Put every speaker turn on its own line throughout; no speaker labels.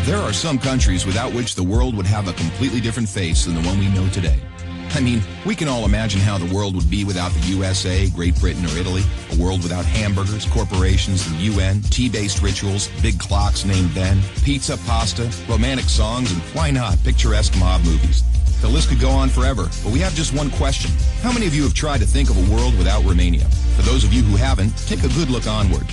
There are some countries without which the world would have a completely different face than the one we know today. I mean, we can all imagine how the world would be without the USA, Great Britain, or Italy. A world without hamburgers, corporations, the UN, tea-based rituals, big clocks named Ben, pizza, pasta, romantic songs, and why not, picturesque mob movies. The list could go on forever, but we have just one question. How many of you have tried to think of a world without Romania? For those of you who haven't, take a good look onward.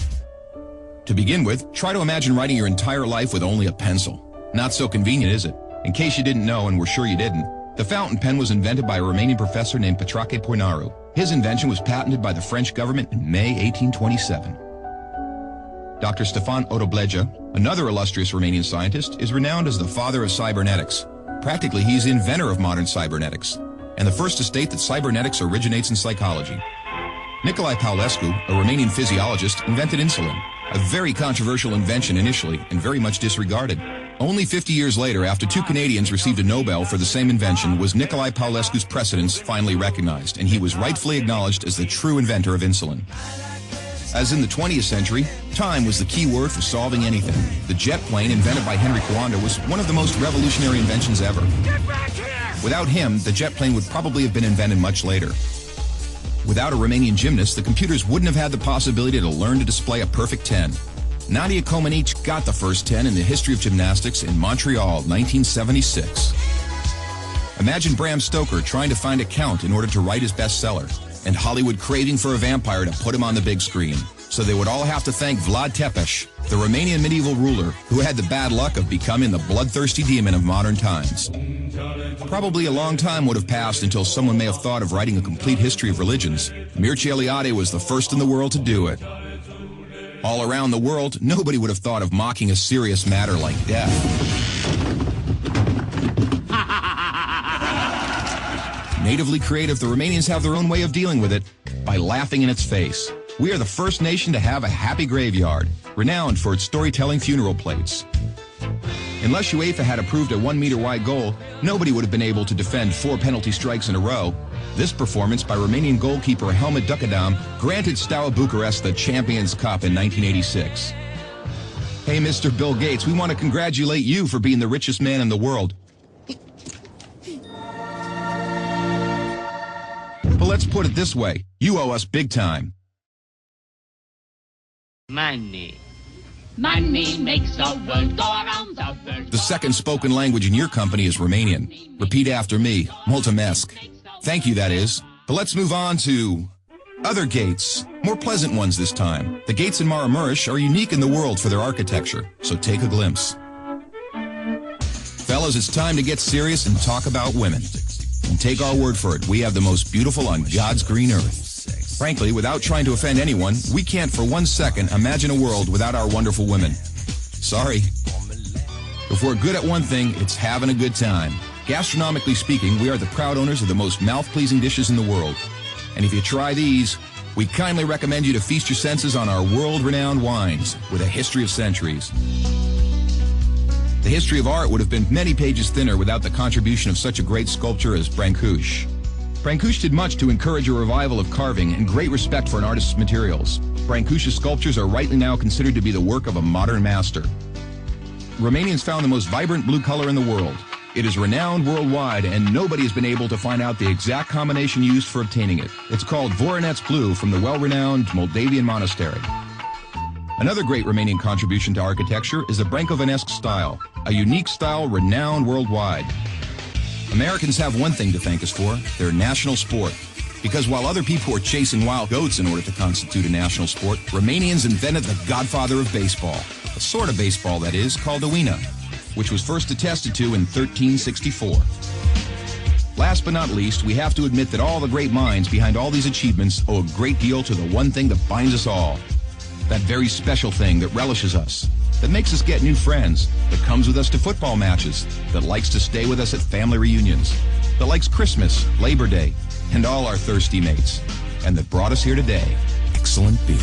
To begin with, try to imagine writing your entire life with only a pencil. Not so convenient, is it? In case you didn't know, and we're sure you didn't, the fountain pen was invented by a Romanian professor named Petrache Poinaru. His invention was patented by the French government in May 1827. Dr. Stefan Odobleja, another illustrious Romanian scientist, is renowned as the father of cybernetics. Practically, he's the inventor of modern cybernetics, and the first to state that cybernetics originates in psychology. Nicolae Paulescu, a Romanian physiologist, invented insulin, a very controversial invention initially and very much disregarded. Only 50 years later, after two Canadians received a Nobel for the same invention, was Nicolae Paulescu's precedence finally recognized, and he was rightfully acknowledged as the true inventor of insulin. As in the 20th century, time was the key word for solving anything. The jet plane, invented by Henry Coanda, was one of the most revolutionary inventions ever.
Get back here!
Without him, the jet plane would probably have been invented much later. Without a Romanian gymnast, the computers wouldn't have had the possibility to learn to display a perfect 10. Nadia Comaneci got the first 10 in the history of gymnastics in Montreal, 1976. Imagine Bram Stoker trying to find a count in order to write his bestseller, and Hollywood craving for a vampire to put him on the big screen. So they would all have to thank Vlad Tepes, the Romanian medieval ruler who had the bad luck of becoming the bloodthirsty demon of modern times. Probably a long time would have passed until someone may have thought of writing a complete history of religions. Mircea Eliade was the first in the world to do it. All around the world, nobody would have thought of mocking a serious matter like death. Natively creative, the Romanians have their own way of dealing with it, by laughing in its face. We are the first nation to have a happy graveyard, renowned for its storytelling funeral plates. Unless UEFA had approved a 1-meter-wide goal, nobody would have been able to defend 4 penalty strikes in a row. This performance by Romanian goalkeeper Helmut Ducadam granted Steaua Bucharest the Champions Cup in 1986. Hey, Mr. Bill Gates, we want to congratulate you for being the richest man in the world. But let's put it this way, you owe us big time.
Money. Money makes the world go around the world.
The second spoken language in your company is Romanian. Repeat after me, Mulțumesc. Thank you, that is. But let's move on to other gates, more pleasant ones this time. The gates in Maramureș are unique in the world for their architecture, so take a glimpse. Fellas, it's time to get serious and talk about women. And take our word for it, we have the most beautiful on God's green earth. Frankly, without trying to offend anyone, we can't for 1 second imagine a world without our wonderful women. Sorry. If we're good at one thing, it's having a good time. Gastronomically speaking, we are the proud owners of the most mouth-pleasing dishes in the world. And if you try these, we kindly recommend you to feast your senses on our world-renowned wines with a history of centuries. The history of art would have been many pages thinner without the contribution of such a great sculptor as Brancusi. Brancusi did much to encourage a revival of carving and great respect for an artist's materials. Brancusi's sculptures are rightly now considered to be the work of a modern master. Romanians found the most vibrant blue color in the world. It is renowned worldwide, and nobody has been able to find out the exact combination used for obtaining it. It's called Voronezh Blue from the well-renowned Moldavian monastery. Another great Romanian contribution to architecture is the Brâncovenesque style, a unique style renowned worldwide. Americans have one thing to thank us for, their national sport. Because while other people were chasing wild goats in order to constitute a national sport, Romanians invented the godfather of baseball. A sort of baseball, that is, called Oina, which was first attested to in 1364. Last but not least, we have to admit that all the great minds behind all these achievements owe a great deal to the one thing that binds us all. That very special thing that relishes us, that makes us get new friends, that comes with us to football matches, that likes to stay with us at family reunions, that likes Christmas, Labor Day, and all our thirsty mates, and that brought us here today. Excellent beer.